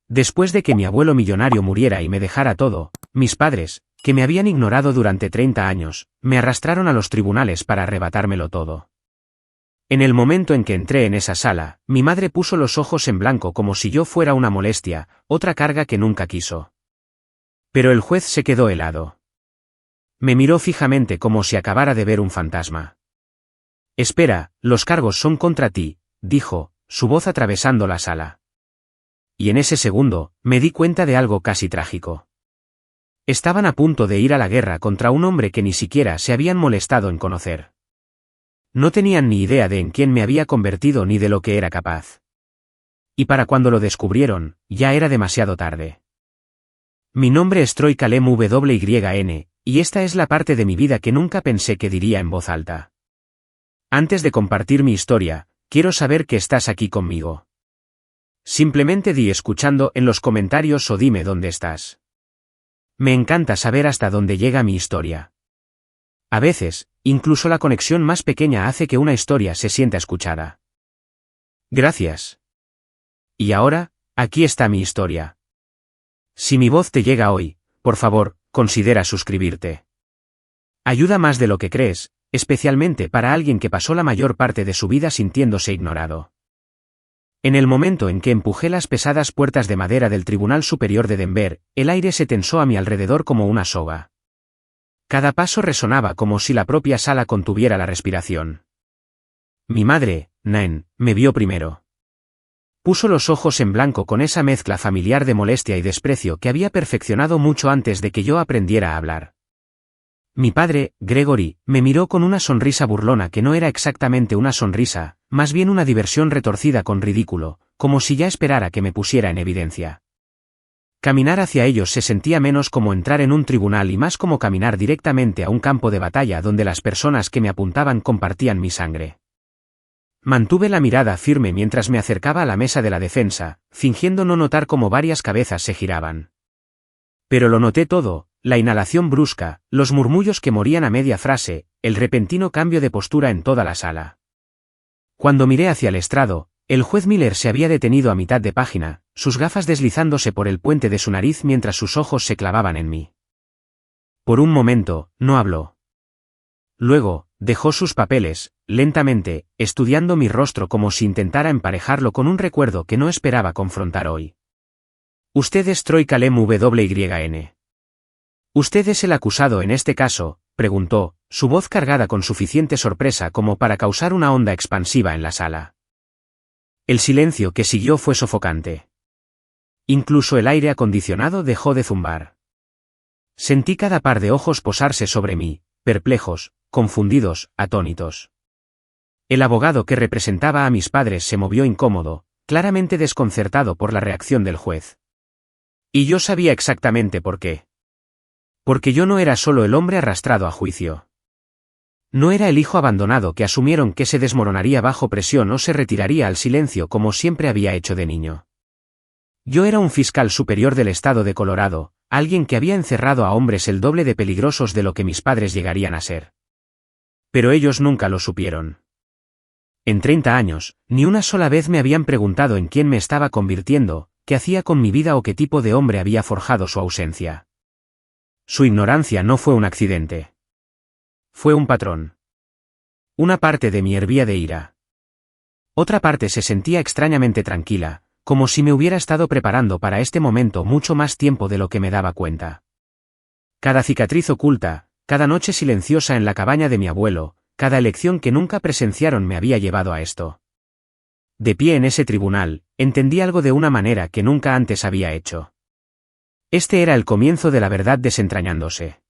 Después de que mi abuelo millonario muriera y me dejara todo, mis padres, que me habían ignorado durante 30 años, me arrastraron a los tribunales para arrebatármelo todo. En el momento en que entré en esa sala, mi madre puso los ojos en blanco como si yo fuera una molestia, otra carga que nunca quiso. Pero el juez se quedó helado. Me miró fijamente como si acabara de ver un fantasma. «Espera, los cargos son contra ti», dijo, su voz atravesando la sala. Y en ese segundo, me di cuenta de algo casi trágico. Estaban a punto de ir a la guerra contra un hombre que ni siquiera se habían molestado en conocer. No tenían ni idea de en quién me había convertido ni de lo que era capaz. Y para cuando lo descubrieron, ya era demasiado tarde. Mi nombre es Troy Kalem WYN, y esta es la parte de mi vida que nunca pensé que diría en voz alta. Antes de compartir mi historia, quiero saber que estás aquí conmigo. Simplemente di escuchando en los comentarios o dime dónde estás. Me encanta saber hasta dónde llega mi historia. A veces, incluso la conexión más pequeña hace que una historia se sienta escuchada. Gracias. Y ahora, aquí está mi historia. Si mi voz te llega hoy, por favor, considera suscribirte. Ayuda más de lo que crees, especialmente para alguien que pasó la mayor parte de su vida sintiéndose ignorado. En el momento en que empujé las pesadas puertas de madera del Tribunal Superior de Denver, el aire se tensó a mi alrededor como una soga. Cada paso resonaba como si la propia sala contuviera la respiración. Mi madre, Nan, me vio primero. Puso los ojos en blanco con esa mezcla familiar de molestia y desprecio que había perfeccionado mucho antes de que yo aprendiera a hablar. Mi padre, Gregory, me miró con una sonrisa burlona que no era exactamente una sonrisa, más bien una diversión retorcida con ridículo, como si ya esperara que me pusiera en evidencia. Caminar hacia ellos se sentía menos como entrar en un tribunal y más como caminar directamente a un campo de batalla donde las personas que me apuntaban compartían mi sangre. Mantuve la mirada firme mientras me acercaba a la mesa de la defensa, fingiendo no notar cómo varias cabezas se giraban. Pero lo noté todo. La inhalación brusca, los murmullos que morían a media frase, el repentino cambio de postura en toda la sala. Cuando miré hacia el estrado, el juez Miller se había detenido a mitad de página, sus gafas deslizándose por el puente de su nariz mientras sus ojos se clavaban en mí. Por un momento, no habló. Luego, dejó sus papeles, lentamente, estudiando mi rostro como si intentara emparejarlo con un recuerdo que no esperaba confrontar hoy. «Usted es Troy Kalem WYN. ¿Usted es el acusado en este caso?», preguntó, su voz cargada con suficiente sorpresa como para causar una onda expansiva en la sala. El silencio que siguió fue sofocante. Incluso el aire acondicionado dejó de zumbar. Sentí cada par de ojos posarse sobre mí, perplejos, confundidos, atónitos. El abogado que representaba a mis padres se movió incómodo, claramente desconcertado por la reacción del juez. Y yo sabía exactamente por qué. Porque yo no era solo el hombre arrastrado a juicio. No era el hijo abandonado que asumieron que se desmoronaría bajo presión o se retiraría al silencio como siempre había hecho de niño. Yo era un fiscal superior del estado de Colorado, alguien que había encerrado a hombres el doble de peligrosos de lo que mis padres llegarían a ser. Pero ellos nunca lo supieron. En 30 años, ni una sola vez me habían preguntado en quién me estaba convirtiendo, qué hacía con mi vida o qué tipo de hombre había forjado su ausencia. Su ignorancia no fue un accidente. Fue un patrón. Una parte de mí hervía de ira. Otra parte se sentía extrañamente tranquila, como si me hubiera estado preparando para este momento mucho más tiempo de lo que me daba cuenta. Cada cicatriz oculta, cada noche silenciosa en la cabaña de mi abuelo, cada elección que nunca presenciaron me había llevado a esto. De pie en ese tribunal, entendí algo de una manera que nunca antes había hecho. Este era el comienzo de la verdad desentrañándose.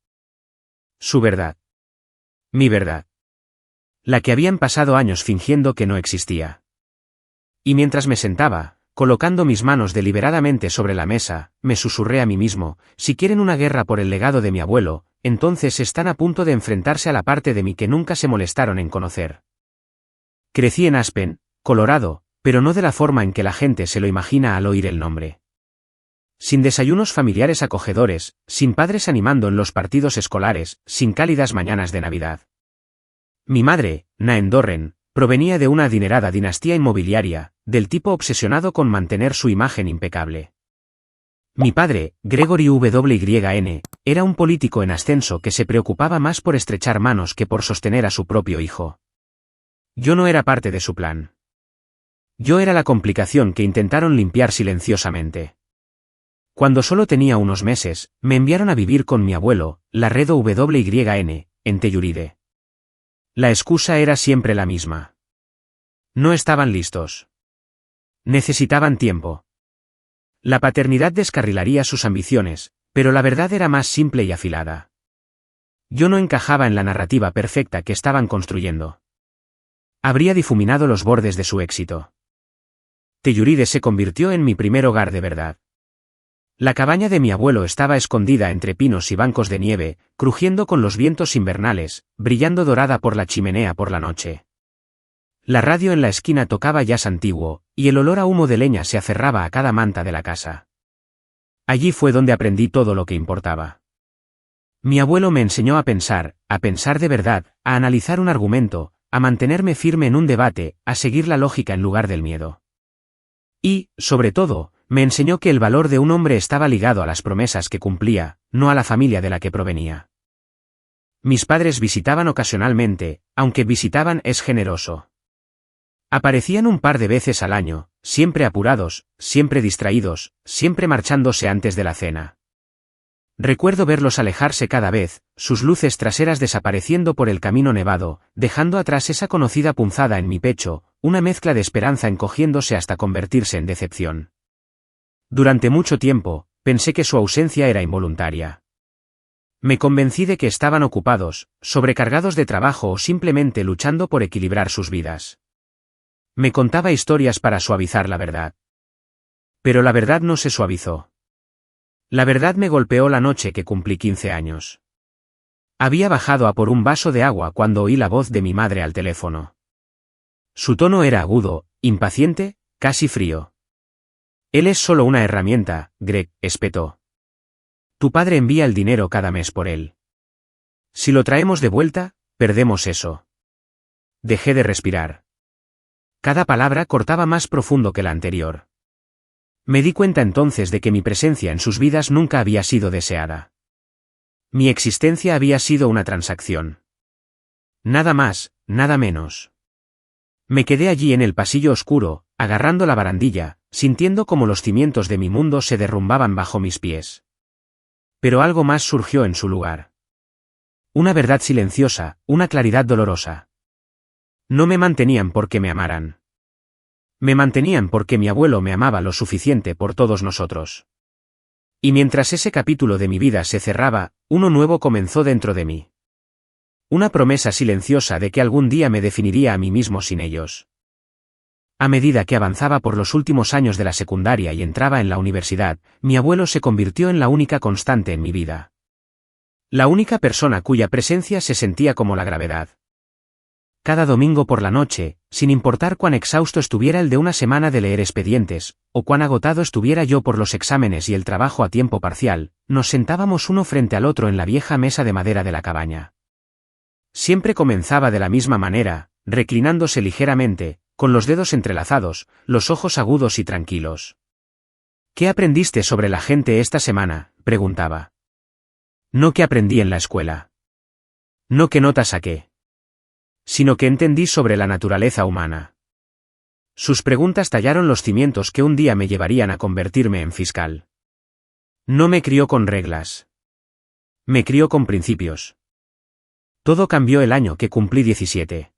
Su verdad. Mi verdad. La que habían pasado años fingiendo que no existía. Y mientras me sentaba, colocando mis manos deliberadamente sobre la mesa, me susurré a mí mismo, si quieren una guerra por el legado de mi abuelo, entonces están a punto de enfrentarse a la parte de mí que nunca se molestaron en conocer. Crecí en Aspen, Colorado, pero no de la forma en que la gente se lo imagina al oír el nombre. Sin desayunos familiares acogedores, sin padres animando en los partidos escolares, sin cálidas mañanas de Navidad. Mi madre, Nan Dorren, provenía de una adinerada dinastía inmobiliaria, del tipo obsesionado con mantener su imagen impecable. Mi padre, Gregory Wyn, era un político en ascenso que se preocupaba más por estrechar manos que por sostener a su propio hijo. Yo no era parte de su plan. Yo era la complicación que intentaron limpiar silenciosamente. Cuando solo tenía unos meses, me enviaron a vivir con mi abuelo, Laredo Wyn, en Telluride. La excusa era siempre la misma. No estaban listos. Necesitaban tiempo. La paternidad descarrilaría sus ambiciones, pero la verdad era más simple y afilada. Yo no encajaba en la narrativa perfecta que estaban construyendo. Habría difuminado los bordes de su éxito. Telluride se convirtió en mi primer hogar de verdad. La cabaña de mi abuelo estaba escondida entre pinos y bancos de nieve, crujiendo con los vientos invernales, brillando dorada por la chimenea por la noche. La radio en la esquina tocaba jazz antiguo, y el olor a humo de leña se aferraba a cada manta de la casa. Allí fue donde aprendí todo lo que importaba. Mi abuelo me enseñó a pensar de verdad, a analizar un argumento, a mantenerme firme en un debate, a seguir la lógica en lugar del miedo. Y, sobre todo, me enseñó que el valor de un hombre estaba ligado a las promesas que cumplía, no a la familia de la que provenía. Mis padres visitaban ocasionalmente, aunque visitaban es generoso. Aparecían un par de veces al año, siempre apurados, siempre distraídos, siempre marchándose antes de la cena. Recuerdo verlos alejarse cada vez, sus luces traseras desapareciendo por el camino nevado, dejando atrás esa conocida punzada en mi pecho, una mezcla de esperanza encogiéndose hasta convertirse en decepción. Durante mucho tiempo, pensé que su ausencia era involuntaria. Me convencí de que estaban ocupados, sobrecargados de trabajo o simplemente luchando por equilibrar sus vidas. Me contaba historias para suavizar la verdad. Pero la verdad no se suavizó. La verdad me golpeó la noche que cumplí 15 años. Había bajado a por un vaso de agua cuando oí la voz de mi madre al teléfono. Su tono era agudo, impaciente, casi frío. Él es solo una herramienta, Greg, espetó. Tu padre envía el dinero cada mes por él. Si lo traemos de vuelta, perdemos eso. Dejé de respirar. Cada palabra cortaba más profundo que la anterior. Me di cuenta entonces de que mi presencia en sus vidas nunca había sido deseada. Mi existencia había sido una transacción. Nada más, nada menos. Me quedé allí en el pasillo oscuro, agarrando la barandilla, sintiendo como los cimientos de mi mundo se derrumbaban bajo mis pies. Pero algo más surgió en su lugar. Una verdad silenciosa, una claridad dolorosa. No me mantenían porque me amaran. Me mantenían porque mi abuelo me amaba lo suficiente por todos nosotros. Y mientras ese capítulo de mi vida se cerraba, uno nuevo comenzó dentro de mí. Una promesa silenciosa de que algún día me definiría a mí mismo sin ellos. A medida que avanzaba por los últimos años de la secundaria y entraba en la universidad, mi abuelo se convirtió en la única constante en mi vida. La única persona cuya presencia se sentía como la gravedad. Cada domingo por la noche, sin importar cuán exhausto estuviera el de una semana de leer expedientes, o cuán agotado estuviera yo por los exámenes y el trabajo a tiempo parcial, nos sentábamos uno frente al otro en la vieja mesa de madera de la cabaña. Siempre comenzaba de la misma manera, reclinándose ligeramente, con los dedos entrelazados, los ojos agudos y tranquilos. ¿Qué aprendiste sobre la gente esta semana?, preguntaba. No qué aprendí en la escuela. No qué notas saqué. Sino que entendí sobre la naturaleza humana. Sus preguntas tallaron los cimientos que un día me llevarían a convertirme en fiscal. No me crió con reglas. Me crió con principios. Todo cambió el año que cumplí 17.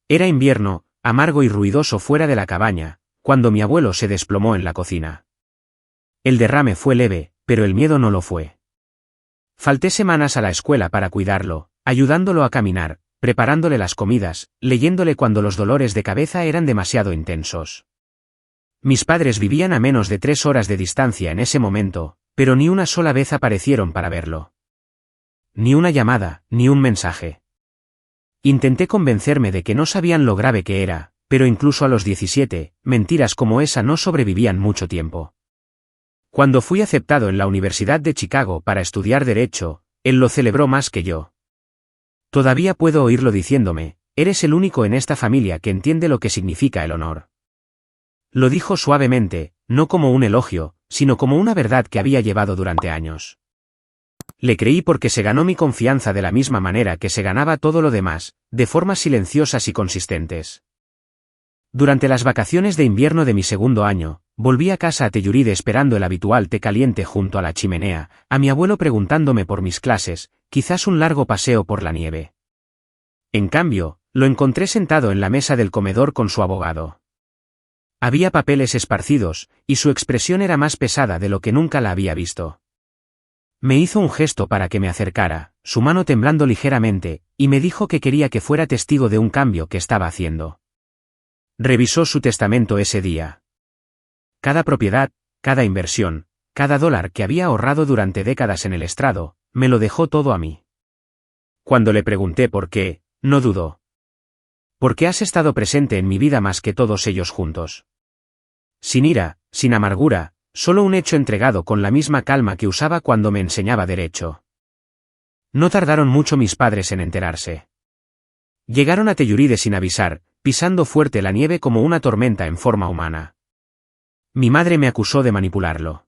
Era invierno, amargo y ruidoso fuera de la cabaña, cuando mi abuelo se desplomó en la cocina. El derrame fue leve, pero el miedo no lo fue. Falté semanas a la escuela para cuidarlo, ayudándolo a caminar, preparándole las comidas, leyéndole cuando los dolores de cabeza eran demasiado intensos. Mis padres vivían a menos de 3 horas de distancia en ese momento, pero ni una sola vez aparecieron para verlo. Ni una llamada, ni un mensaje. Intenté convencerme de que no sabían lo grave que era, pero incluso a los 17, mentiras como esa no sobrevivían mucho tiempo. Cuando fui aceptado en la Universidad de Chicago para estudiar Derecho, él lo celebró más que yo. Todavía puedo oírlo diciéndome, eres el único en esta familia que entiende lo que significa el honor. Lo dijo suavemente, no como un elogio, sino como una verdad que había llevado durante años. Le creí porque se ganó mi confianza de la misma manera que se ganaba todo lo demás, de formas silenciosas y consistentes. Durante las vacaciones de invierno de mi segundo año, volví a casa a Telluride esperando el habitual té caliente junto a la chimenea, a mi abuelo preguntándome por mis clases, quizás un largo paseo por la nieve. En cambio, lo encontré sentado en la mesa del comedor con su abogado. Había papeles esparcidos, y su expresión era más pesada de lo que nunca la había visto. Me hizo un gesto para que me acercara, su mano temblando ligeramente, y me dijo que quería que fuera testigo de un cambio que estaba haciendo. Revisó su testamento ese día. Cada propiedad, cada inversión, cada dólar que había ahorrado durante décadas en el estrado, me lo dejó todo a mí. Cuando le pregunté por qué, no dudó. Porque has estado presente en mi vida más que todos ellos juntos. Sin ira, sin amargura, solo un hecho entregado con la misma calma que usaba cuando me enseñaba derecho. No tardaron mucho mis padres en enterarse. Llegaron a Telluride sin avisar, pisando fuerte la nieve como una tormenta en forma humana. Mi madre me acusó de manipularlo.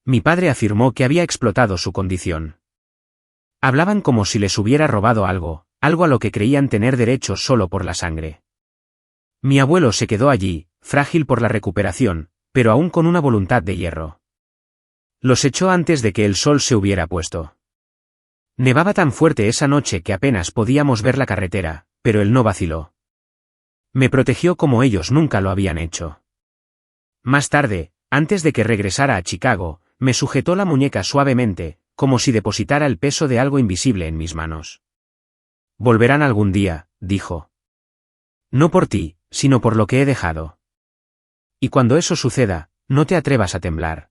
Mi padre afirmó que había explotado su condición. Hablaban como si les hubiera robado algo a lo que creían tener derecho solo por la sangre. Mi abuelo se quedó allí, frágil por la recuperación, pero aún con una voluntad de hierro. Los echó antes de que el sol se hubiera puesto. Nevaba tan fuerte esa noche que apenas podíamos ver la carretera, pero él no vaciló. Me protegió como ellos nunca lo habían hecho. Más tarde, antes de que regresara a Chicago, me sujetó la muñeca suavemente, como si depositara el peso de algo invisible en mis manos. Volverán algún día, dijo. No por ti, sino por lo que he dejado. Y cuando eso suceda, no te atrevas a temblar.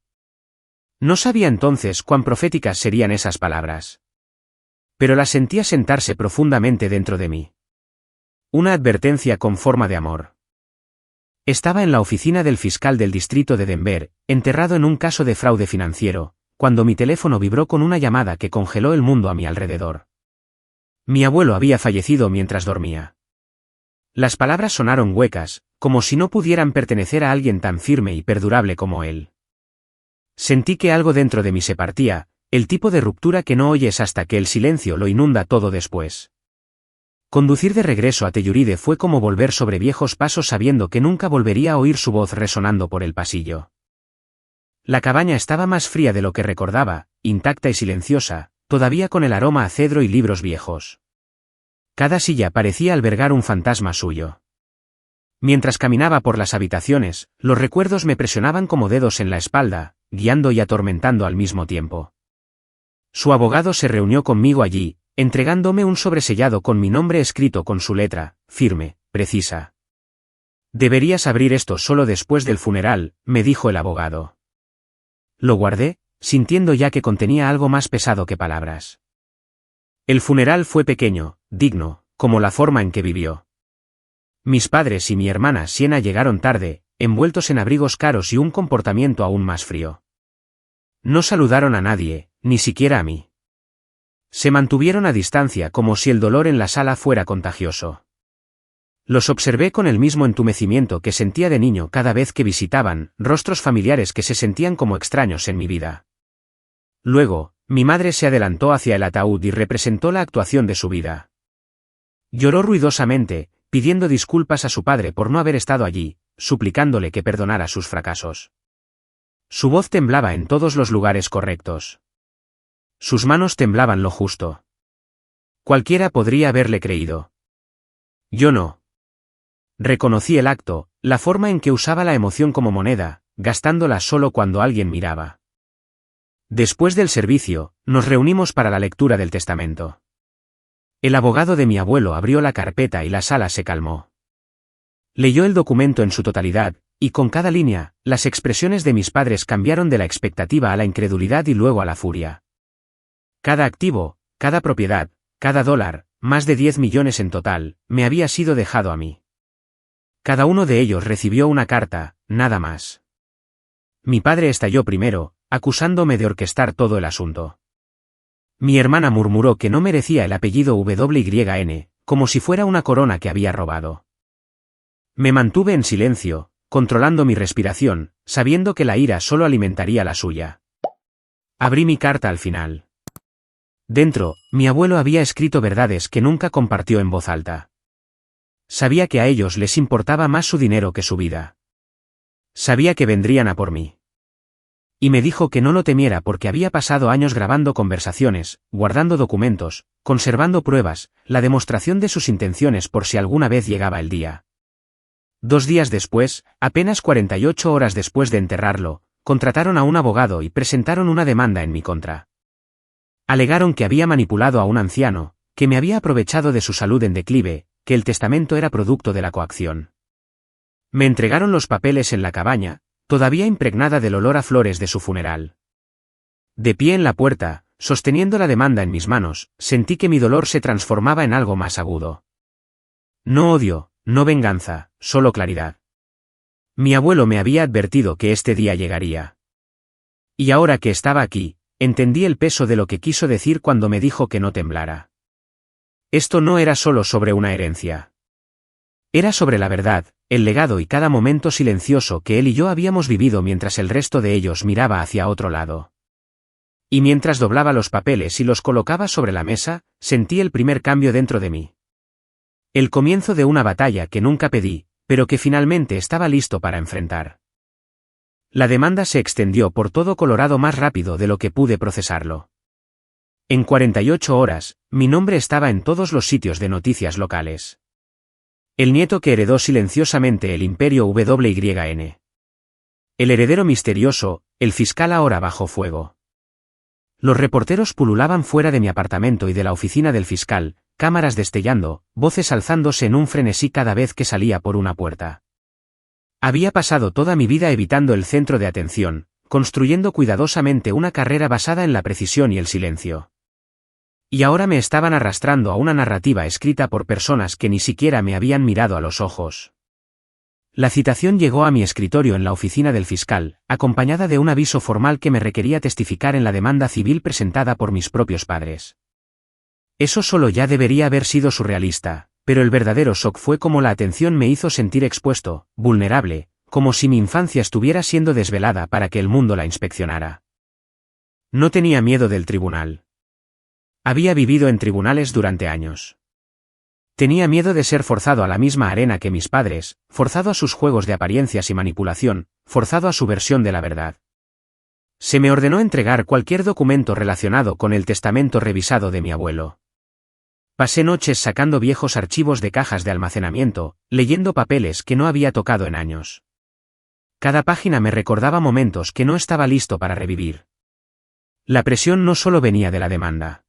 No sabía entonces cuán proféticas serían esas palabras. Pero las sentía sentarse profundamente dentro de mí. Una advertencia con forma de amor. Estaba en la oficina del fiscal del distrito de Denver, enterrado en un caso de fraude financiero, cuando mi teléfono vibró con una llamada que congeló el mundo a mi alrededor. Mi abuelo había fallecido mientras dormía. Las palabras sonaron huecas, como si no pudieran pertenecer a alguien tan firme y perdurable como él. Sentí que algo dentro de mí se partía, el tipo de ruptura que no oyes hasta que el silencio lo inunda todo después. Conducir de regreso a Telluride fue como volver sobre viejos pasos sabiendo que nunca volvería a oír su voz resonando por el pasillo. La cabaña estaba más fría de lo que recordaba, intacta y silenciosa, todavía con el aroma a cedro y libros viejos. Cada silla parecía albergar un fantasma suyo. Mientras caminaba por las habitaciones, los recuerdos me presionaban como dedos en la espalda, guiando y atormentando al mismo tiempo. Su abogado se reunió conmigo allí, entregándome un sobresellado con mi nombre escrito con su letra, firme, precisa. Deberías abrir esto solo después del funeral, me dijo el abogado. Lo guardé, sintiendo ya que contenía algo más pesado que palabras. El funeral fue pequeño, digno, como la forma en que vivió. Mis padres y mi hermana Siena llegaron tarde, envueltos en abrigos caros y un comportamiento aún más frío. No saludaron a nadie, ni siquiera a mí. Se mantuvieron a distancia como si el dolor en la sala fuera contagioso. Los observé con el mismo entumecimiento que sentía de niño cada vez que visitaban rostros familiares que se sentían como extraños en mi vida. Luego, mi madre se adelantó hacia el ataúd y representó la actuación de su vida. Lloró ruidosamente, pidiendo disculpas a su padre por no haber estado allí, suplicándole que perdonara sus fracasos. Su voz temblaba en todos los lugares correctos. Sus manos temblaban lo justo. Cualquiera podría haberle creído. Yo no. Reconocí el acto, la forma en que usaba la emoción como moneda, gastándola solo cuando alguien miraba. Después del servicio, nos reunimos para la lectura del testamento. El abogado de mi abuelo abrió la carpeta y la sala se calmó. Leyó el documento en su totalidad, y con cada línea, las expresiones de mis padres cambiaron de la expectativa a la incredulidad y luego a la furia. Cada activo, cada propiedad, cada dólar, más de 10 millones en total, me había sido dejado a mí. Cada uno de ellos recibió una carta, nada más. Mi padre estalló primero, acusándome de orquestar todo el asunto. Mi hermana murmuró que no merecía el apellido WYN, como si fuera una corona que había robado. Me mantuve en silencio, controlando mi respiración, sabiendo que la ira solo alimentaría la suya. Abrí mi carta al final. Dentro, mi abuelo había escrito verdades que nunca compartió en voz alta. Sabía que a ellos les importaba más su dinero que su vida. Sabía que vendrían a por mí. Y me dijo que no lo temiera porque había pasado años grabando conversaciones, guardando documentos, conservando pruebas, la demostración de sus intenciones por si alguna vez llegaba el día. 2 días después, apenas 48 horas después de enterrarlo, contrataron a un abogado y presentaron una demanda en mi contra. Alegaron que había manipulado a un anciano, que me había aprovechado de su salud en declive, que el testamento era producto de la coacción. Me entregaron los papeles en la cabaña, todavía impregnada del olor a flores de su funeral. De pie en la puerta, sosteniendo la demanda en mis manos, sentí que mi dolor se transformaba en algo más agudo. No odio, no venganza, solo claridad. Mi abuelo me había advertido que este día llegaría. Y ahora que estaba aquí, entendí el peso de lo que quiso decir cuando me dijo que no temblara. Esto no era solo sobre una herencia. Era sobre la verdad, el legado y cada momento silencioso que él y yo habíamos vivido mientras el resto de ellos miraba hacia otro lado. Y mientras doblaba los papeles y los colocaba sobre la mesa, sentí el primer cambio dentro de mí. El comienzo de una batalla que nunca pedí, pero que finalmente estaba listo para enfrentar. La demanda se extendió por todo Colorado más rápido de lo que pude procesarlo. En 48 horas, mi nombre estaba en todos los sitios de noticias locales. El nieto que heredó silenciosamente el imperio WYN. El heredero misterioso, el fiscal ahora bajo fuego. Los reporteros pululaban fuera de mi apartamento y de la oficina del fiscal, cámaras destellando, voces alzándose en un frenesí cada vez que salía por una puerta. Había pasado toda mi vida evitando el centro de atención, construyendo cuidadosamente una carrera basada en la precisión y el silencio. Y ahora me estaban arrastrando a una narrativa escrita por personas que ni siquiera me habían mirado a los ojos. La citación llegó a mi escritorio en la oficina del fiscal, acompañada de un aviso formal que me requería testificar en la demanda civil presentada por mis propios padres. Eso solo ya debería haber sido surrealista, pero el verdadero shock fue como la atención me hizo sentir expuesto, vulnerable, como si mi infancia estuviera siendo desvelada para que el mundo la inspeccionara. No tenía miedo del tribunal. Había vivido en tribunales durante años. Tenía miedo de ser forzado a la misma arena que mis padres, forzado a sus juegos de apariencias y manipulación, forzado a su versión de la verdad. Se me ordenó entregar cualquier documento relacionado con el testamento revisado de mi abuelo. Pasé noches sacando viejos archivos de cajas de almacenamiento, leyendo papeles que no había tocado en años. Cada página me recordaba momentos que no estaba listo para revivir. La presión no solo venía de la demanda.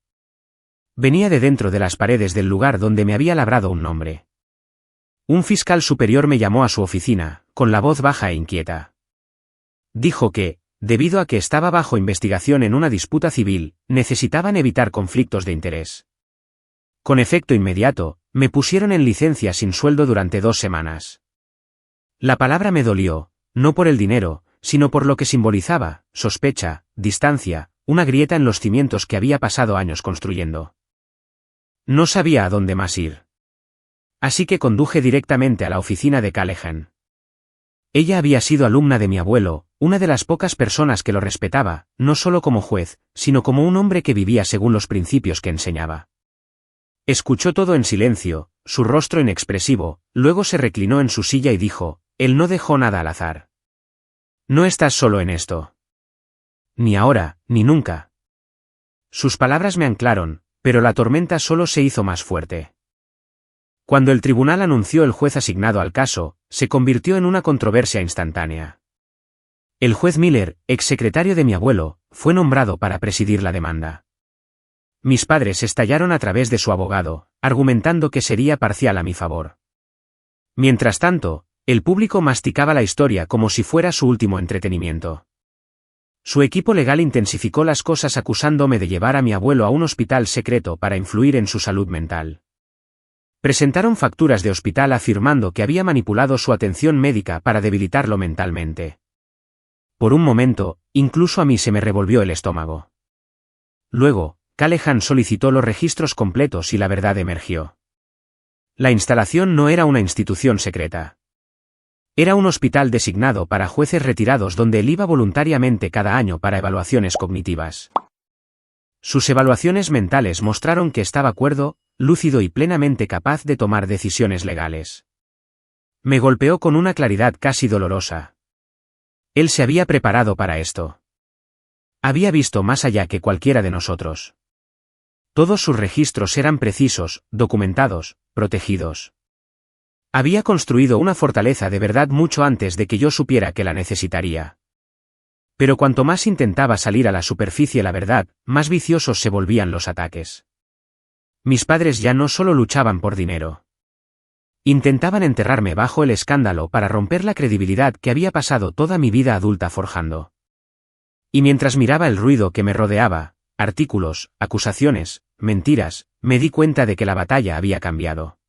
Venía de dentro de las paredes del lugar donde me había labrado un nombre. Un fiscal superior me llamó a su oficina, con la voz baja e inquieta. Dijo que, debido a que estaba bajo investigación en una disputa civil, necesitaban evitar conflictos de interés. Con efecto inmediato, me pusieron en licencia sin sueldo durante 2 semanas. La palabra me dolió, no por el dinero, sino por lo que simbolizaba, sospecha, distancia, una grieta en los cimientos que había pasado años construyendo. No sabía a dónde más ir. Así que conduje directamente a la oficina de Callahan. Ella había sido alumna de mi abuelo, una de las pocas personas que lo respetaba, no solo como juez, sino como un hombre que vivía según los principios que enseñaba. Escuchó todo en silencio, su rostro inexpresivo, luego se reclinó en su silla y dijo, él no dejó nada al azar. No estás solo en esto. Ni ahora, ni nunca. Sus palabras me anclaron, pero la tormenta solo se hizo más fuerte. Cuando el tribunal anunció el juez asignado al caso, se convirtió en una controversia instantánea. El juez Miller, exsecretario de mi abuelo, fue nombrado para presidir la demanda. Mis padres estallaron a través de su abogado, argumentando que sería parcial a mi favor. Mientras tanto, el público masticaba la historia como si fuera su último entretenimiento. Su equipo legal intensificó las cosas acusándome de llevar a mi abuelo a un hospital secreto para influir en su salud mental. Presentaron facturas de hospital afirmando que había manipulado su atención médica para debilitarlo mentalmente. Por un momento, incluso a mí se me revolvió el estómago. Luego, Callahan solicitó los registros completos y la verdad emergió. La instalación no era una institución secreta. Era un hospital designado para jueces retirados donde él iba voluntariamente cada año para evaluaciones cognitivas. Sus evaluaciones mentales mostraron que estaba cuerdo, lúcido y plenamente capaz de tomar decisiones legales. Me golpeó con una claridad casi dolorosa. Él se había preparado para esto. Había visto más allá que cualquiera de nosotros. Todos sus registros eran precisos, documentados, protegidos. Había construido una fortaleza de verdad mucho antes de que yo supiera que la necesitaría. Pero cuanto más intentaba salir a la superficie la verdad, más viciosos se volvían los ataques. Mis padres ya no solo luchaban por dinero. Intentaban enterrarme bajo el escándalo para romper la credibilidad que había pasado toda mi vida adulta forjando. Y mientras miraba el ruido que me rodeaba, artículos, acusaciones, mentiras, me di cuenta de que la batalla había cambiado.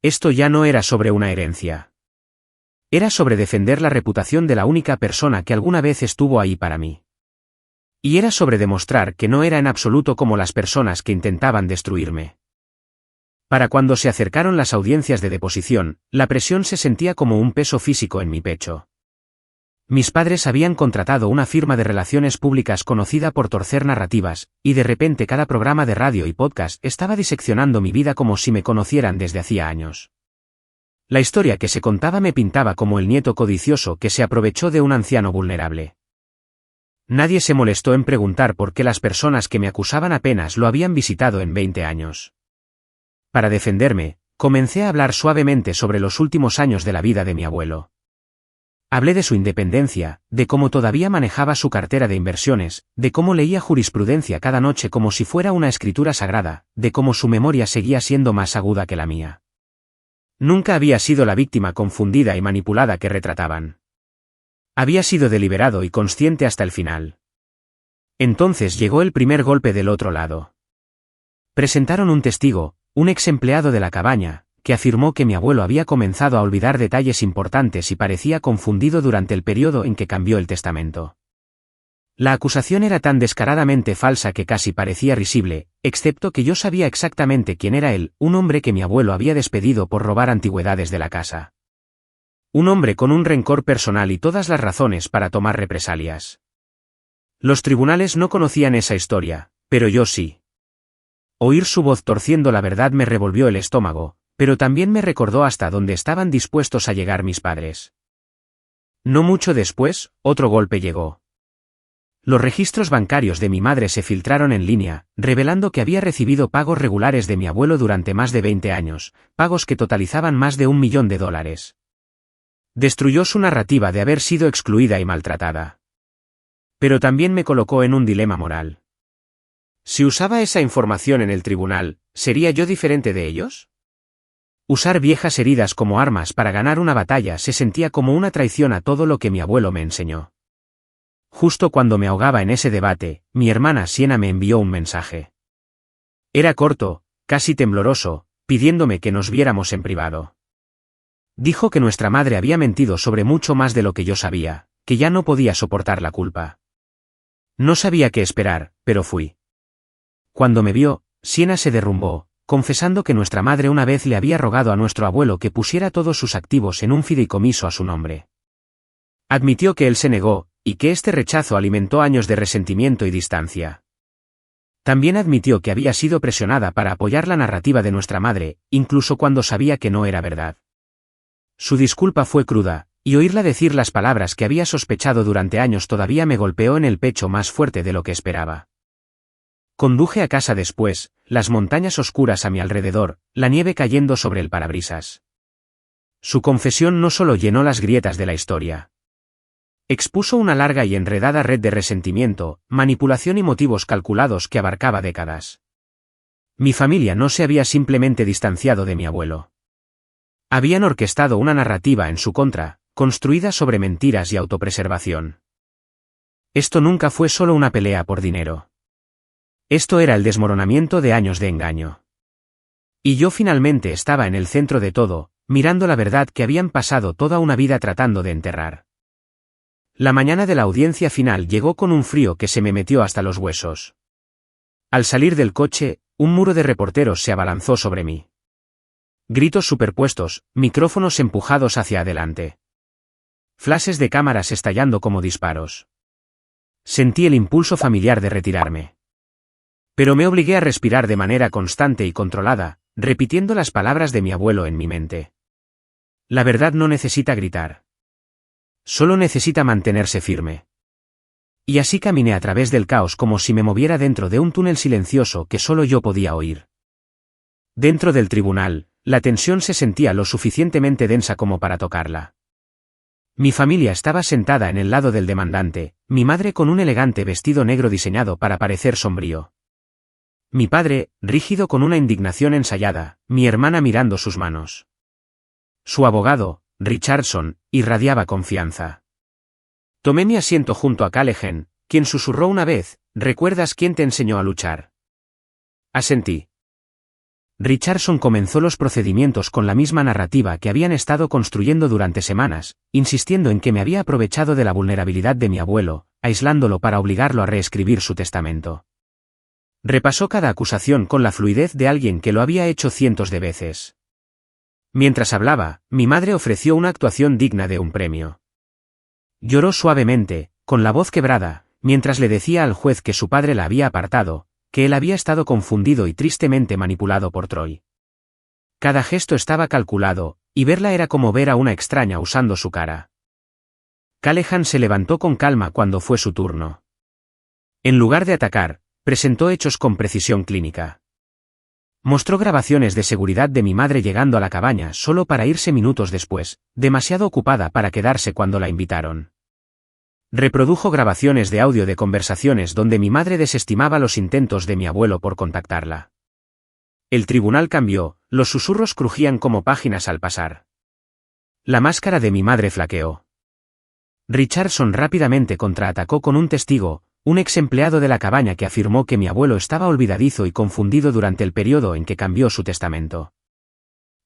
Esto ya no era sobre una herencia. Era sobre defender la reputación de la única persona que alguna vez estuvo ahí para mí. Y era sobre demostrar que no era en absoluto como las personas que intentaban destruirme. Para cuando se acercaron las audiencias de deposición, la presión se sentía como un peso físico en mi pecho. Mis padres habían contratado una firma de relaciones públicas conocida por torcer narrativas, y de repente cada programa de radio y podcast estaba diseccionando mi vida como si me conocieran desde hacía años. La historia que se contaba me pintaba como el nieto codicioso que se aprovechó de un anciano vulnerable. Nadie se molestó en preguntar por qué las personas que me acusaban apenas lo habían visitado en 20 años. Para defenderme, comencé a hablar suavemente sobre los últimos años de la vida de mi abuelo. Hablé de su independencia, de cómo todavía manejaba su cartera de inversiones, de cómo leía jurisprudencia cada noche como si fuera una escritura sagrada, de cómo su memoria seguía siendo más aguda que la mía. Nunca había sido la víctima confundida y manipulada que retrataban. Había sido deliberado y consciente hasta el final. Entonces llegó el primer golpe del otro lado. Presentaron un testigo, un ex empleado de la cabaña, que afirmó que mi abuelo había comenzado a olvidar detalles importantes y parecía confundido durante el periodo en que cambió el testamento. La acusación era tan descaradamente falsa que casi parecía risible, excepto que yo sabía exactamente quién era él, un hombre que mi abuelo había despedido por robar antigüedades de la casa. Un hombre con un rencor personal y todas las razones para tomar represalias. Los tribunales no conocían esa historia, pero yo sí. Oír su voz torciendo la verdad me revolvió el estómago, pero también me recordó hasta dónde estaban dispuestos a llegar mis padres. No mucho después, otro golpe llegó. Los registros bancarios de mi madre se filtraron en línea, revelando que había recibido pagos regulares de mi abuelo durante más de 20 años, pagos que totalizaban más de $1 millón. Destruyó su narrativa de haber sido excluida y maltratada. Pero también me colocó en un dilema moral. Si usaba esa información en el tribunal, ¿sería yo diferente de ellos? Usar viejas heridas como armas para ganar una batalla se sentía como una traición a todo lo que mi abuelo me enseñó. Justo cuando me ahogaba en ese debate, mi hermana Siena me envió un mensaje. Era corto, casi tembloroso, pidiéndome que nos viéramos en privado. Dijo que nuestra madre había mentido sobre mucho más de lo que yo sabía, que ya no podía soportar la culpa. No sabía qué esperar, pero fui. Cuando me vio, Siena se derrumbó, confesando que nuestra madre una vez le había rogado a nuestro abuelo que pusiera todos sus activos en un fideicomiso a su nombre. Admitió que él se negó, y que este rechazo alimentó años de resentimiento y distancia. También admitió que había sido presionada para apoyar la narrativa de nuestra madre, incluso cuando sabía que no era verdad. Su disculpa fue cruda, y oírla decir las palabras que había sospechado durante años todavía me golpeó en el pecho más fuerte de lo que esperaba. Conduje a casa después, las montañas oscuras a mi alrededor, la nieve cayendo sobre el parabrisas. Su confesión no solo llenó las grietas de la historia. Expuso una larga y enredada red de resentimiento, manipulación y motivos calculados que abarcaba décadas. Mi familia no se había simplemente distanciado de mi abuelo. Habían orquestado una narrativa en su contra, construida sobre mentiras y autopreservación. Esto nunca fue solo una pelea por dinero. Esto era el desmoronamiento de años de engaño. Y yo finalmente estaba en el centro de todo, mirando la verdad que habían pasado toda una vida tratando de enterrar. La mañana de la audiencia final llegó con un frío que se me metió hasta los huesos. Al salir del coche, un muro de reporteros se abalanzó sobre mí. Gritos superpuestos, micrófonos empujados hacia adelante. Flashes de cámaras estallando como disparos. Sentí el impulso familiar de retirarme. Pero me obligué a respirar de manera constante y controlada, repitiendo las palabras de mi abuelo en mi mente. La verdad no necesita gritar. Solo necesita mantenerse firme. Y así caminé a través del caos como si me moviera dentro de un túnel silencioso que solo yo podía oír. Dentro del tribunal, la tensión se sentía lo suficientemente densa como para tocarla. Mi familia estaba sentada en el lado del demandante, mi madre con un elegante vestido negro diseñado para parecer sombrío. Mi padre, rígido con una indignación ensayada, mi hermana mirando sus manos. Su abogado, Richardson, irradiaba confianza. Tomé mi asiento junto a Callahan, quien susurró una vez: ¿recuerdas quién te enseñó a luchar? Asentí. Richardson comenzó los procedimientos con la misma narrativa que habían estado construyendo durante semanas, insistiendo en que me había aprovechado de la vulnerabilidad de mi abuelo, aislándolo para obligarlo a reescribir su testamento. Repasó cada acusación con la fluidez de alguien que lo había hecho cientos de veces. Mientras hablaba, mi madre ofreció una actuación digna de un premio. Lloró suavemente, con la voz quebrada, mientras le decía al juez que su padre la había apartado, que él había estado confundido y tristemente manipulado por Troy. Cada gesto estaba calculado, y verla era como ver a una extraña usando su cara. Callahan se levantó con calma cuando fue su turno. En lugar de atacar, presentó hechos con precisión clínica. Mostró grabaciones de seguridad de mi madre llegando a la cabaña solo para irse minutos después, demasiado ocupada para quedarse cuando la invitaron. Reprodujo grabaciones de audio de conversaciones donde mi madre desestimaba los intentos de mi abuelo por contactarla. El tribunal cambió, los susurros crujían como páginas al pasar. La máscara de mi madre flaqueó. Richardson rápidamente contraatacó con un testigo, un ex empleado de la cabaña que afirmó que mi abuelo estaba olvidadizo y confundido durante el periodo en que cambió su testamento.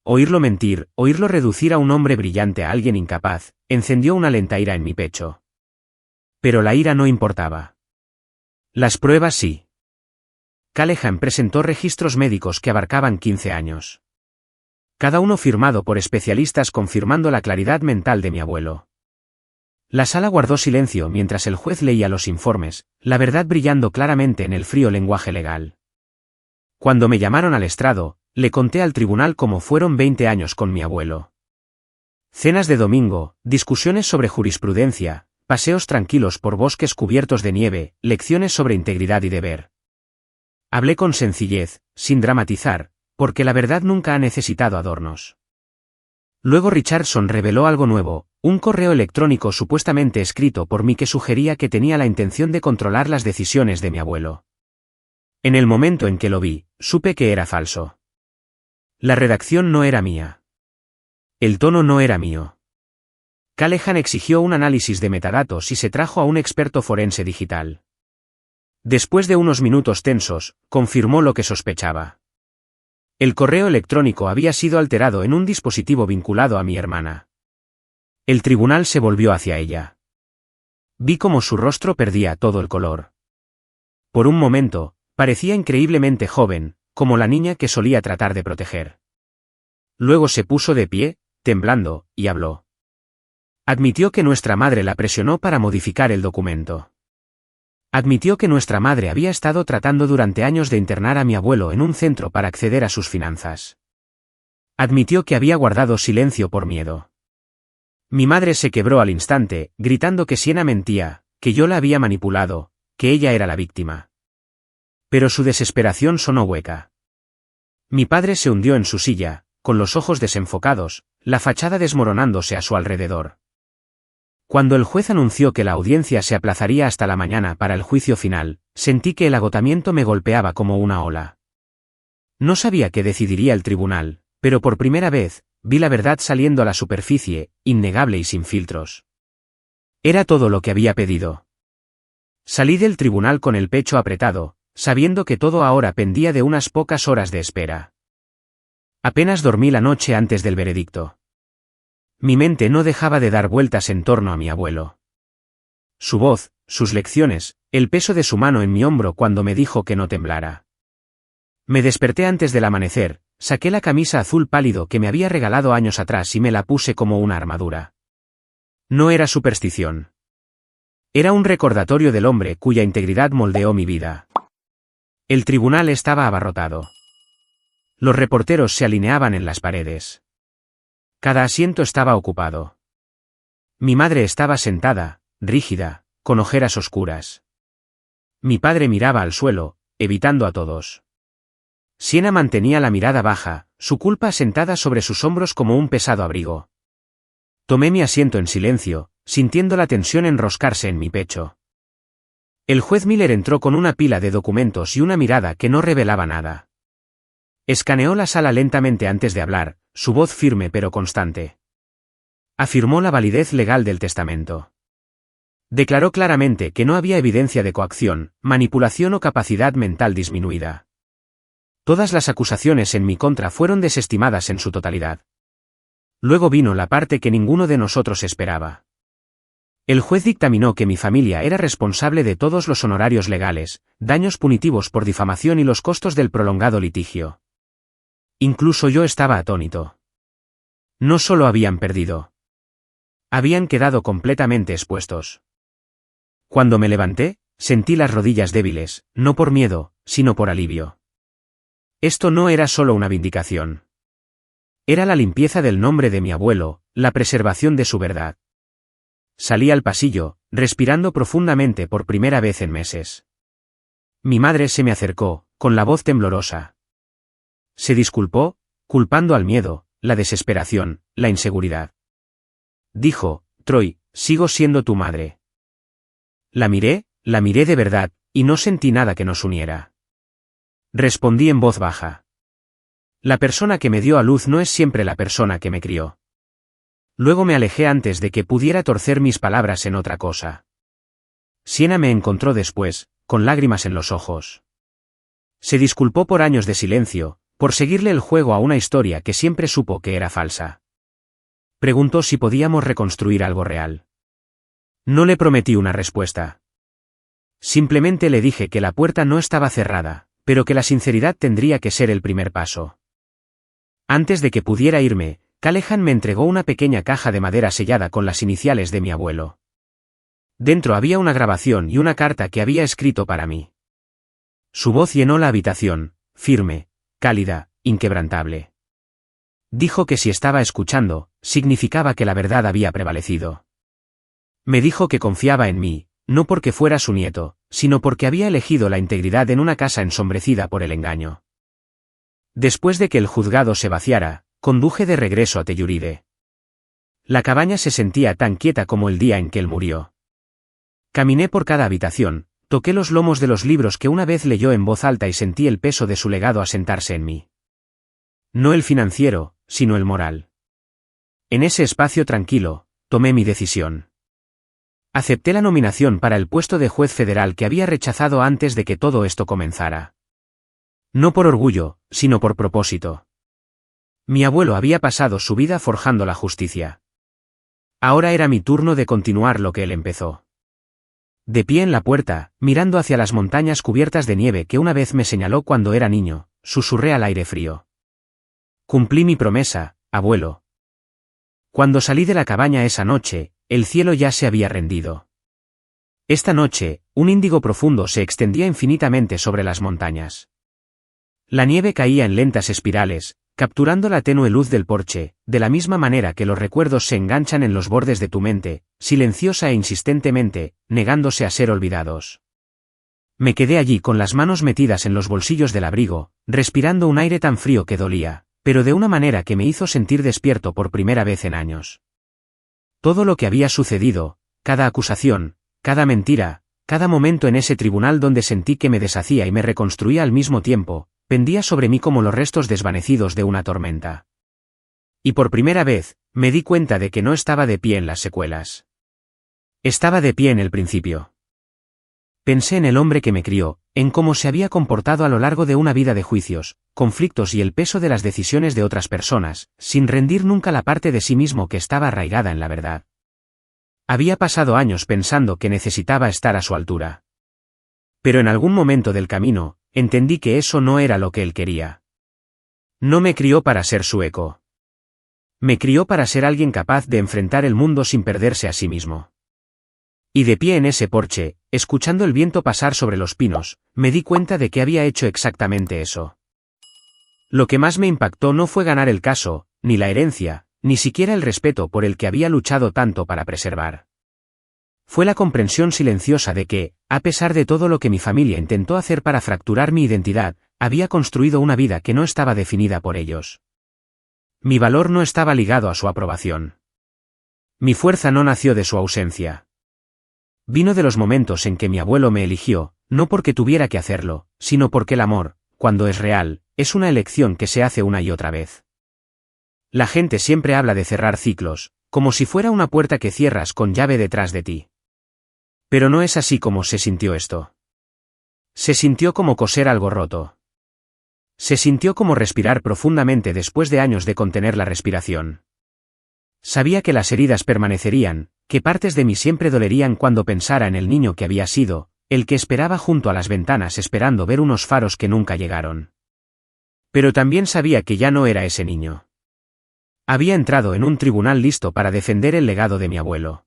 Oírlo mentir, oírlo reducir a un hombre brillante a alguien incapaz, encendió una lenta ira en mi pecho. Pero la ira no importaba. Las pruebas sí. Callahan presentó registros médicos que abarcaban 15 años. Cada uno firmado por especialistas confirmando la claridad mental de mi abuelo. La sala guardó silencio mientras el juez leía los informes, la verdad brillando claramente en el frío lenguaje legal. Cuando me llamaron al estrado, le conté al tribunal cómo fueron 20 años con mi abuelo. Cenas de domingo, discusiones sobre jurisprudencia, paseos tranquilos por bosques cubiertos de nieve, lecciones sobre integridad y deber. Hablé con sencillez, sin dramatizar, porque la verdad nunca ha necesitado adornos. Luego Richardson reveló algo nuevo, un correo electrónico supuestamente escrito por mí que sugería que tenía la intención de controlar las decisiones de mi abuelo. En el momento en que lo vi, supe que era falso. La redacción no era mía. El tono no era mío. Callahan exigió un análisis de metadatos y se trajo a un experto forense digital. Después de unos minutos tensos, confirmó lo que sospechaba. El correo electrónico había sido alterado en un dispositivo vinculado a mi hermana. El tribunal se volvió hacia ella. Vi cómo su rostro perdía todo el color. Por un momento, parecía increíblemente joven, como la niña que solía tratar de proteger. Luego se puso de pie, temblando, y habló. Admitió que nuestra madre la presionó para modificar el documento. Admitió que nuestra madre había estado tratando durante años de internar a mi abuelo en un centro para acceder a sus finanzas. Admitió que había guardado silencio por miedo. Mi madre se quebró al instante, gritando que Siena mentía, que yo la había manipulado, que ella era la víctima. Pero su desesperación sonó hueca. Mi padre se hundió en su silla, con los ojos desenfocados, la fachada desmoronándose a su alrededor. Cuando el juez anunció que la audiencia se aplazaría hasta la mañana para el juicio final, sentí que el agotamiento me golpeaba como una ola. No sabía qué decidiría el tribunal, pero por primera vez, vi la verdad saliendo a la superficie, innegable y sin filtros. Era todo lo que había pedido. Salí del tribunal con el pecho apretado, sabiendo que todo ahora pendía de unas pocas horas de espera. Apenas dormí la noche antes del veredicto. Mi mente no dejaba de dar vueltas en torno a mi abuelo. Su voz, sus lecciones, el peso de su mano en mi hombro cuando me dijo que no temblara. Me desperté antes del amanecer, saqué la camisa azul pálido que me había regalado años atrás y me la puse como una armadura. No era superstición. Era un recordatorio del hombre cuya integridad moldeó mi vida. El tribunal estaba abarrotado. Los reporteros se alineaban en las paredes. Cada asiento estaba ocupado. Mi madre estaba sentada, rígida, con ojeras oscuras. Mi padre miraba al suelo, evitando a todos. Siena mantenía la mirada baja, su culpa sentada sobre sus hombros como un pesado abrigo. Tomé mi asiento en silencio, sintiendo la tensión enroscarse en mi pecho. El juez Miller entró con una pila de documentos y una mirada que no revelaba nada. Escaneó la sala lentamente antes de hablar, su voz firme pero constante. Afirmó la validez legal del testamento. Declaró claramente que no había evidencia de coacción, manipulación o capacidad mental disminuida. Todas las acusaciones en mi contra fueron desestimadas en su totalidad. Luego vino la parte que ninguno de nosotros esperaba. El juez dictaminó que mi familia era responsable de todos los honorarios legales, daños punitivos por difamación y los costos del prolongado litigio. Incluso yo estaba atónito. No solo habían perdido. Habían quedado completamente expuestos. Cuando me levanté, sentí las rodillas débiles, no por miedo, sino por alivio. Esto no era solo una vindicación. Era la limpieza del nombre de mi abuelo, la preservación de su verdad. Salí al pasillo, respirando profundamente por primera vez en meses. Mi madre se me acercó, con la voz temblorosa. Se disculpó, culpando al miedo, la desesperación, la inseguridad. Dijo, Troy, sigo siendo tu madre. La miré de verdad, y no sentí nada que nos uniera. Respondí en voz baja. La persona que me dio a luz no es siempre la persona que me crió. Luego me alejé antes de que pudiera torcer mis palabras en otra cosa. Siena me encontró después, con lágrimas en los ojos. Se disculpó por años de silencio, por seguirle el juego a una historia que siempre supo que era falsa. Preguntó si podíamos reconstruir algo real. No le prometí una respuesta. Simplemente le dije que la puerta no estaba cerrada, pero que la sinceridad tendría que ser el primer paso. Antes de que pudiera irme, Callahan me entregó una pequeña caja de madera sellada con las iniciales de mi abuelo. Dentro había una grabación y una carta que había escrito para mí. Su voz llenó la habitación, firme, cálida, inquebrantable. Dijo que si estaba escuchando, significaba que la verdad había prevalecido. Me dijo que confiaba en mí, no porque fuera su nieto, sino porque había elegido la integridad en una casa ensombrecida por el engaño. Después de que el juzgado se vaciara, conduje de regreso a Telluride. La cabaña se sentía tan quieta como el día en que él murió. Caminé por cada habitación, toqué los lomos de los libros que una vez leyó en voz alta y sentí el peso de su legado asentarse en mí. No el financiero, sino el moral. En ese espacio tranquilo, tomé mi decisión. Acepté la nominación para el puesto de juez federal que había rechazado antes de que todo esto comenzara. No por orgullo, sino por propósito. Mi abuelo había pasado su vida forjando la justicia. Ahora era mi turno de continuar lo que él empezó. De pie en la puerta, mirando hacia las montañas cubiertas de nieve que una vez me señaló cuando era niño, susurré al aire frío. Cumplí mi promesa, abuelo. Cuando salí de la cabaña esa noche, el cielo ya se había rendido. Esta noche, un índigo profundo se extendía infinitamente sobre las montañas. La nieve caía en lentas espirales, capturando la tenue luz del porche, de la misma manera que los recuerdos se enganchan en los bordes de tu mente, silenciosa e insistentemente, negándose a ser olvidados. Me quedé allí con las manos metidas en los bolsillos del abrigo, respirando un aire tan frío que dolía, pero de una manera que me hizo sentir despierto por primera vez en años. Todo lo que había sucedido, cada acusación, cada mentira, cada momento en ese tribunal donde sentí que me deshacía y me reconstruía al mismo tiempo, pendía sobre mí como los restos desvanecidos de una tormenta. Y por primera vez, me di cuenta de que no estaba de pie en las secuelas. Estaba de pie en el principio. Pensé en el hombre que me crió, en cómo se había comportado a lo largo de una vida de juicios, conflictos y el peso de las decisiones de otras personas, sin rendir nunca la parte de sí mismo que estaba arraigada en la verdad. Había pasado años pensando que necesitaba estar a su altura. Pero en algún momento del camino, entendí que eso no era lo que él quería. No me crió para ser su eco. Me crió para ser alguien capaz de enfrentar el mundo sin perderse a sí mismo. Y de pie en ese porche, escuchando el viento pasar sobre los pinos, me di cuenta de que había hecho exactamente eso. Lo que más me impactó no fue ganar el caso, ni la herencia, ni siquiera el respeto por el que había luchado tanto para preservar. Fue la comprensión silenciosa de que, a pesar de todo lo que mi familia intentó hacer para fracturar mi identidad, había construido una vida que no estaba definida por ellos. Mi valor no estaba ligado a su aprobación. Mi fuerza no nació de su ausencia. Vino de los momentos en que mi abuelo me eligió, no porque tuviera que hacerlo, sino porque el amor, cuando es real, es una elección que se hace una y otra vez. La gente siempre habla de cerrar ciclos, como si fuera una puerta que cierras con llave detrás de ti. Pero no es así como se sintió esto. Se sintió como coser algo roto. Se sintió como respirar profundamente después de años de contener la respiración. Sabía que las heridas permanecerían, que partes de mí siempre dolerían cuando pensara en el niño que había sido, el que esperaba junto a las ventanas esperando ver unos faros que nunca llegaron. Pero también sabía que ya no era ese niño. Había entrado en un tribunal listo para defender el legado de mi abuelo.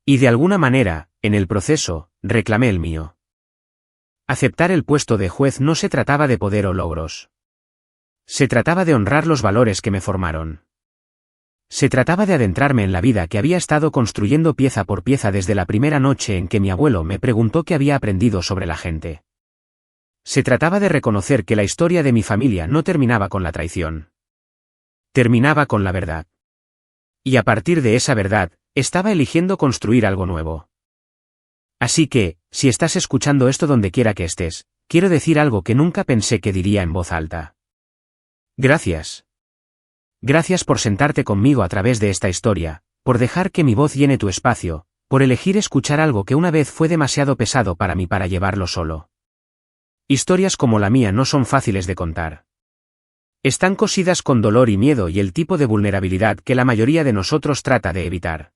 Y de alguna manera, en el proceso, reclamé el mío. Aceptar el puesto de juez no se trataba de poder o logros. Se trataba de honrar los valores que me formaron. Se trataba de adentrarme en la vida que había estado construyendo pieza por pieza desde la primera noche en que mi abuelo me preguntó qué había aprendido sobre la gente. Se trataba de reconocer que la historia de mi familia no terminaba con la traición. Terminaba con la verdad. Y a partir de esa verdad, estaba eligiendo construir algo nuevo. Así que, si estás escuchando esto donde quiera que estés, quiero decir algo que nunca pensé que diría en voz alta. Gracias. Gracias por sentarte conmigo a través de esta historia, por dejar que mi voz llene tu espacio, por elegir escuchar algo que una vez fue demasiado pesado para mí para llevarlo solo. Historias como la mía no son fáciles de contar. Están cosidas con dolor y miedo y el tipo de vulnerabilidad que la mayoría de nosotros trata de evitar.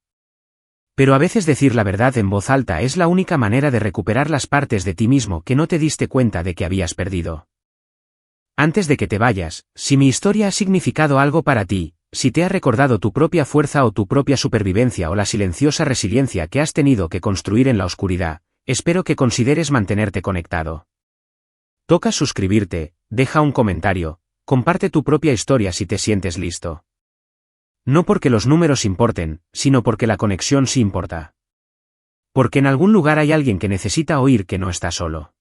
Pero a veces decir la verdad en voz alta es la única manera de recuperar las partes de ti mismo que no te diste cuenta de que habías perdido. Antes de que te vayas, si mi historia ha significado algo para ti, si te ha recordado tu propia fuerza o tu propia supervivencia o la silenciosa resiliencia que has tenido que construir en la oscuridad, espero que consideres mantenerte conectado. Toca suscribirte, deja un comentario, comparte tu propia historia si te sientes listo. No porque los números importen, sino porque la conexión sí importa. Porque en algún lugar hay alguien que necesita oír que no está solo.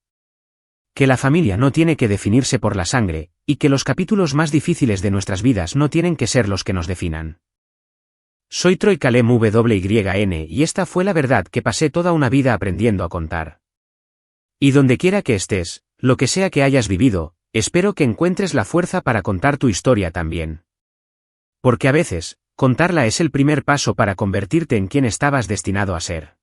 Que la familia no tiene que definirse por la sangre, y que los capítulos más difíciles de nuestras vidas no tienen que ser los que nos definan. Soy Troy Kalem WYN y esta fue la verdad que pasé toda una vida aprendiendo a contar. Y donde quiera que estés, lo que sea que hayas vivido, espero que encuentres la fuerza para contar tu historia también. Porque a veces, contarla es el primer paso para convertirte en quien estabas destinado a ser.